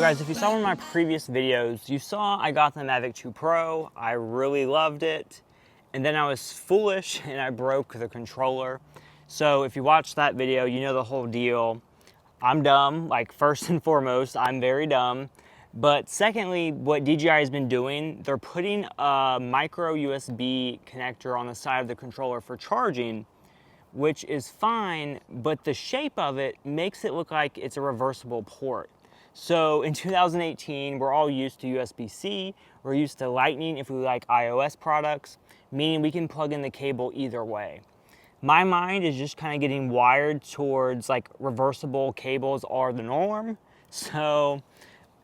guys, if you saw one of my previous videos, you saw I got the Mavic 2 Pro. I really loved it. And then I was foolish and I broke the controller. So if you watched that video, you know the whole deal. I'm dumb, like first and foremost, I'm very dumb. But secondly, what DJI has been doing, they're putting a micro USB connector on the side of the controller for charging, which is fine, but the shape of it makes it look like it's a reversible port. So in 2018, we're all used to USB-C, we're used to Lightning if we like iOS products, meaning we can plug in the cable either way. My mind is just kind of getting wired towards like reversible cables are the norm. So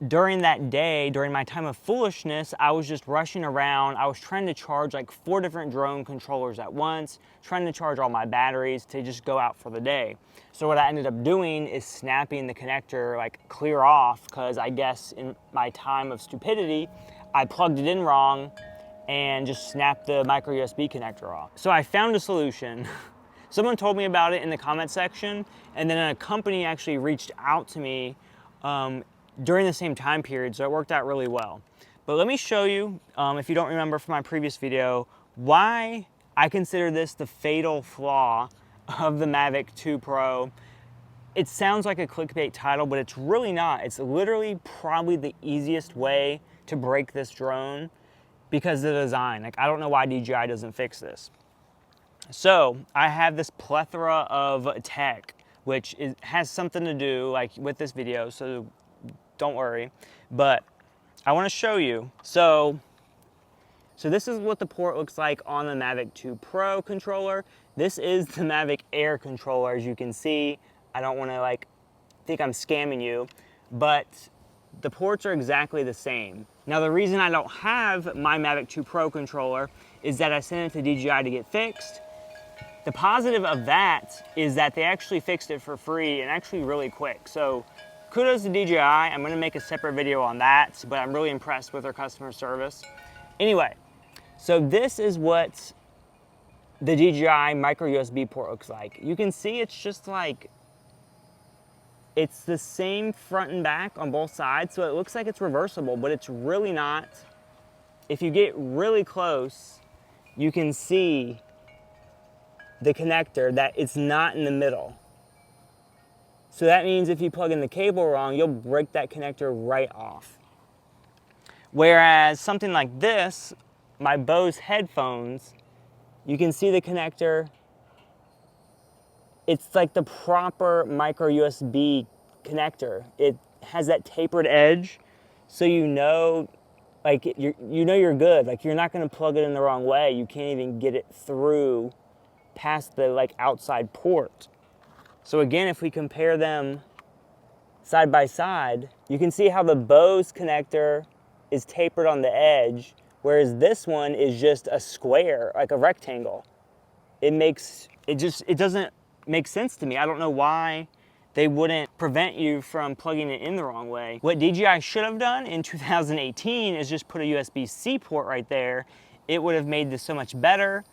during that day, during my time of foolishness, I was just rushing around. I was trying to charge like 4 different drone controllers at once, trying to charge all my batteries to just go out for the day. So what I ended up doing is snapping the connector like clear off, because I guess in my time of stupidity, I plugged it in wrong and just snapped the micro USB connector off. So I found a solution. Someone told me about it in the comment section, and then a company actually reached out to me during the same time period, so it worked out really well. But let me show you, if you don't remember from my previous video, why I consider this the fatal flaw of the Mavic 2 Pro. It sounds like a clickbait title, but it's really not. It's literally probably the easiest way to break this drone because of the design. Like, I don't know why DJI doesn't fix this. So I have this plethora of tech, which has something to do like with this video, so don't worry, but I want to show you. So this is what the port looks like on the Mavic 2 Pro controller. This is the Mavic Air controller, as you can see. I don't want to like think I'm scamming you, but the ports are exactly the same. Now the reason I don't have my Mavic 2 Pro controller is that I sent it to DJI to get fixed. The positive of that is that they actually fixed it for free and actually really quick. So kudos to DJI. I'm going to make a separate video on that, but I'm really impressed with their customer service. Anyway, so this is what the DJI micro USB port looks like. You can see it's just like, it's the same front and back on both sides, so it looks like it's reversible, but it's really not. If you get really close, you can see the connector, that it's not in the middle. So that means if you plug in the cable wrong, you'll break that connector right off. Whereas something like this, my Bose headphones, you can see the connector. It's like the proper micro USB connector. It has that tapered edge, so you know, like you know you're good. Like you're not going to plug it in the wrong way. You can't even get it through past the like outside port. So again, if we compare them side by side, you can see how the Bose connector is tapered on the edge, whereas this one is just a square, like a rectangle. It doesn't make sense to me. I don't know why they wouldn't prevent you from plugging it in the wrong way. What DJI should have done in 2018 is just put a USB-C port right there. It would have made this so much better.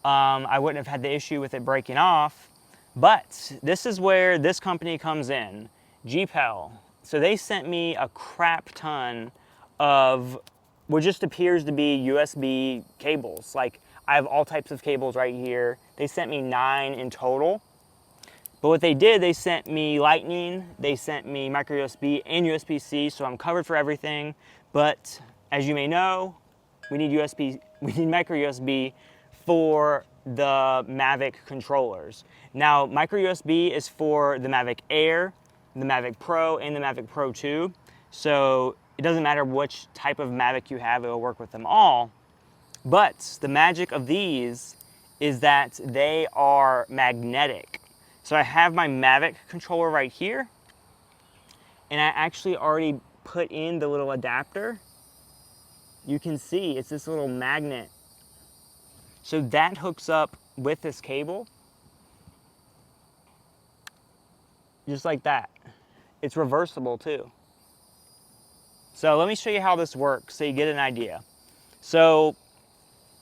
I wouldn't have had the issue with it breaking off. But this is where this company comes in, GPEL. So they sent me a crap ton of what just appears to be USB cables. Like I have all types of cables right here. They sent me 9 in total. But what they did, they sent me Lightning, they sent me micro USB and USB-C, so I'm covered for everything. But as you may know, we need micro USB for the Mavic controllers. Now, micro USB is for the Mavic Air, the Mavic Pro, and the Mavic Pro 2. So it doesn't matter which type of Mavic you have, it will work with them all. But the magic of these is that they are magnetic. So I have my Mavic controller right here, and I actually already put in the little adapter. You can see it's this little magnet. So that hooks up with this cable, just like that. It's reversible too. So let me show you how this works so you get an idea. So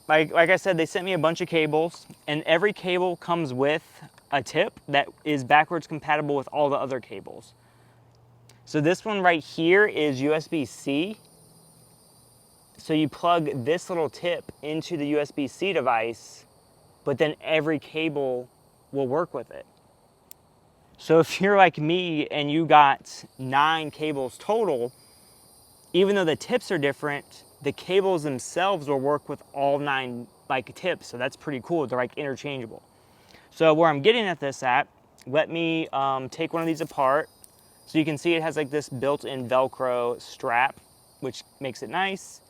like I said, they sent me a bunch of cables, and every cable comes with a tip that is backwards compatible with all the other cables. So this one right here is USB-C. So you plug this little tip into the USB-C device, but then every cable will work with it. So if you're like me and you got 9 cables total, even though the tips are different, the cables themselves will work with all 9 like tips. So that's pretty cool. They're like interchangeable. So where I'm getting at this at, let me take one of these apart. So you can see it has like this built-in Velcro strap, which makes it nice.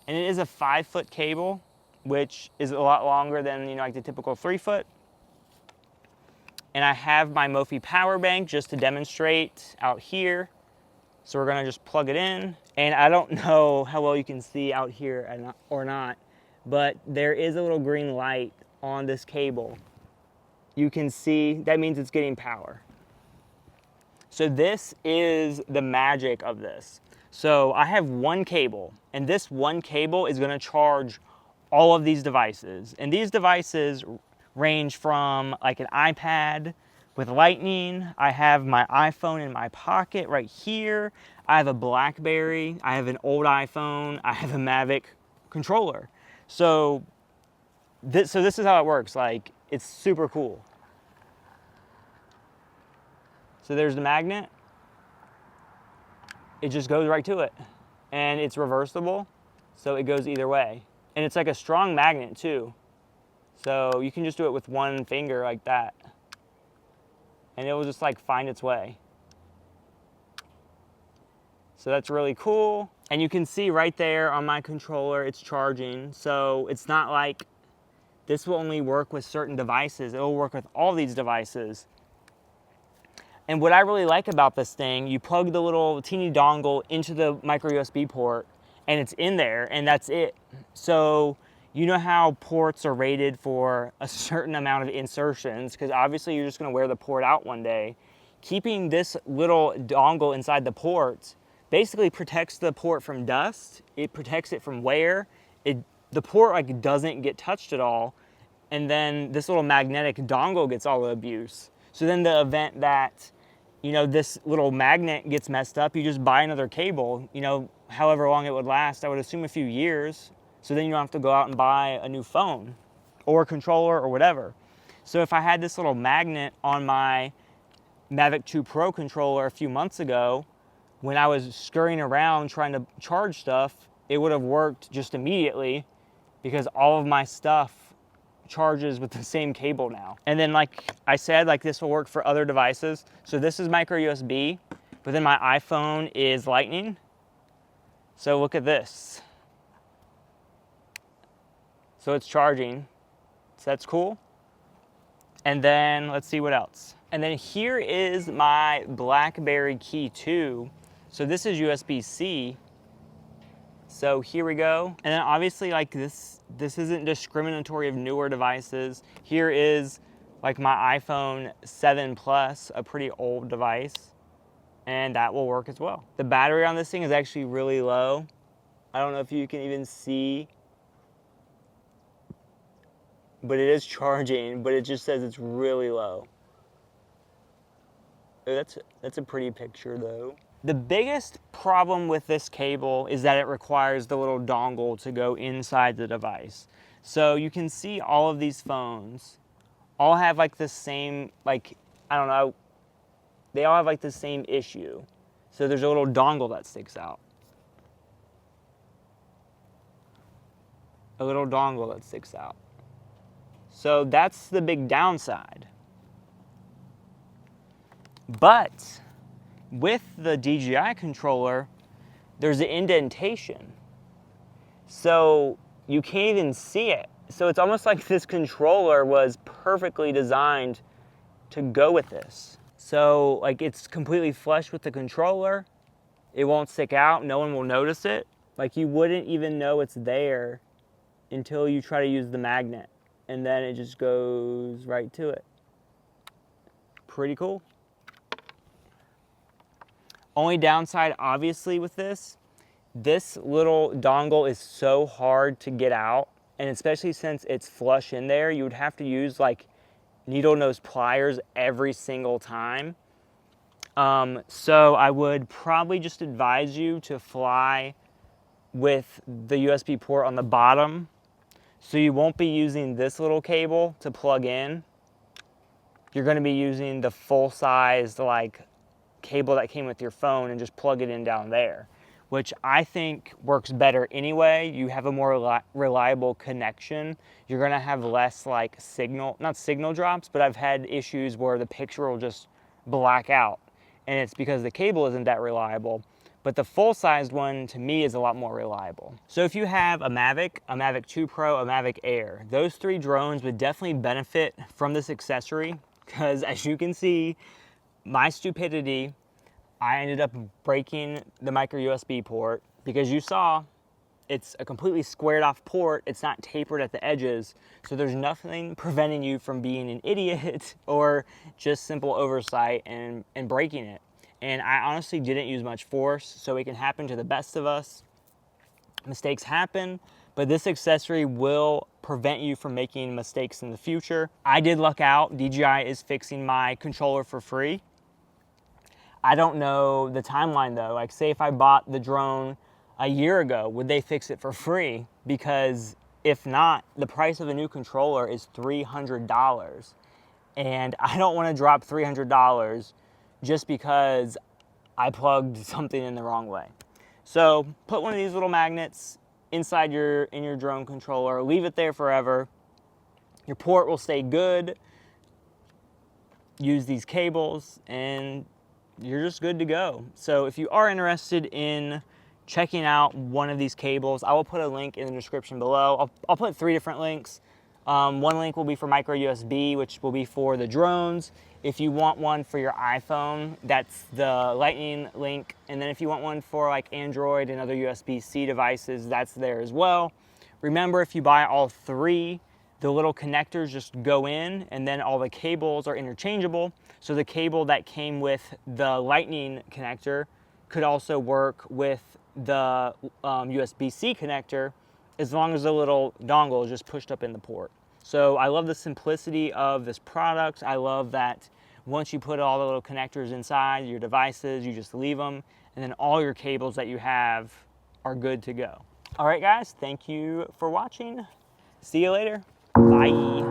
And it is a 5-foot cable, which is a lot longer than, you know, like the typical 3-foot. And I have my Mophie power bank just to demonstrate out here. So we're gonna just plug it in. And I don't know how well you can see out here or not, but there is a little green light on this cable. You can see, that means it's getting power. So this is the magic of this. So I have one cable, and this one cable is gonna charge all of these devices. And these devices range from like an iPad with lightning. I have my iPhone in my pocket right here. I have a BlackBerry. I have an old iPhone. I have a Mavic controller. So this is how it works. Like, it's super cool. So there's the magnet. It just goes right to it. And it's reversible, so it goes either way. And it's like a strong magnet too. So you can just do it with one finger like that. And it will just like find its way. So that's really cool. And you can see right there on my controller, it's charging. So it's not like this will only work with certain devices. It will work with all these devices. And what I really like about this thing, you plug the little teeny dongle into the micro USB port and it's in there and that's it. So you know how ports are rated for a certain amount of insertions, because obviously you're just gonna wear the port out one day. Keeping this little dongle inside the port basically protects the port from dust. It protects it from wear. The port like doesn't get touched at all. And then this little magnetic dongle gets all the abuse. So then the event that, you know, this little magnet gets messed up, you just buy another cable, you know, however long it would last. I would assume a few years. So then you don't have to go out and buy a new phone or a controller or whatever. So if I had this little magnet on my Mavic 2 Pro controller a few months ago, when I was scurrying around trying to charge stuff, it would have worked just immediately because all of my stuff charges with the same cable now. And then like I said, like this will work for other devices. So this is micro USB, but then my iPhone is lightning. So look at this. So it's charging, so that's cool. And then let's see what else. And then here is my BlackBerry Key 2. So this is USB-C. So here we go. And then obviously like this isn't discriminatory of newer devices. Here is like my iPhone 7 Plus, a pretty old device, and that will work as well. The battery on this thing is actually really low. I don't know if you can even see, but it is charging, but it just says it's really low. Oh, that's a pretty picture though. The biggest problem with this cable is that it requires the little dongle to go inside the device. So you can see all of these phones all have like the same, like, I don't know, they all have like the same issue. So there's a little dongle that sticks out. A little dongle that sticks out. So that's the big downside. But with the DJI controller, there's an indentation. So you can't even see it. So it's almost like this controller was perfectly designed to go with this. So like it's completely flush with the controller. It won't stick out, no one will notice it. Like you wouldn't even know it's there until you try to use the magnet. And then it just goes right to it. Pretty cool. Only downside, obviously, with this little dongle is so hard to get out, and especially since it's flush in there, you would have to use like needle nose pliers every single time. So I would probably just advise you to fly with the USB port on the bottom. So you won't be using this little cable to plug in. You're going to be using the full-sized like cable that came with your phone and just plug it in down there, which I think works better anyway. You have a more reliable connection. You're going to have less like not signal drops, but I've had issues where the picture will just black out, and it's because the cable isn't that reliable. But the full-sized one, to me, is a lot more reliable. So if you have a Mavic 2 Pro, a Mavic Air, those 3 drones would definitely benefit from this accessory, because as you can see, my stupidity, I ended up breaking the micro USB port, because you saw it's a completely squared off port. It's not tapered at the edges. So there's nothing preventing you from being an idiot or just simple oversight and breaking it. And I honestly didn't use much force, so it can happen to the best of us. Mistakes happen, but this accessory will prevent you from making mistakes in the future. I did luck out. DJI is fixing my controller for free. I don't know the timeline though. Like, say if I bought the drone a year ago, would they fix it for free? Because if not, the price of a new controller is $300. And I don't want to drop $300 just because I plugged something in the wrong way. So put one of these little magnets inside in your drone controller, leave it there forever. Your port will stay good. Use these cables and you're just good to go. So if you are interested in checking out one of these cables, I will put a link in the description below. I'll put 3 different links. One link will be for micro USB, which will be for the drones. If you want one for your iPhone, that's the Lightning link. And then if you want one for like Android and other USB-C devices, that's there as well. Remember, if you buy all 3, the little connectors just go in, and then all the cables are interchangeable. So the cable that came with the Lightning connector could also work with the USB-C connector, as long as the little dongle is just pushed up in the port. So I love the simplicity of this product. I love that once you put all the little connectors inside your devices, you just leave them, and then all your cables that you have are good to go. All right, guys, thank you for watching. See you later. Bye.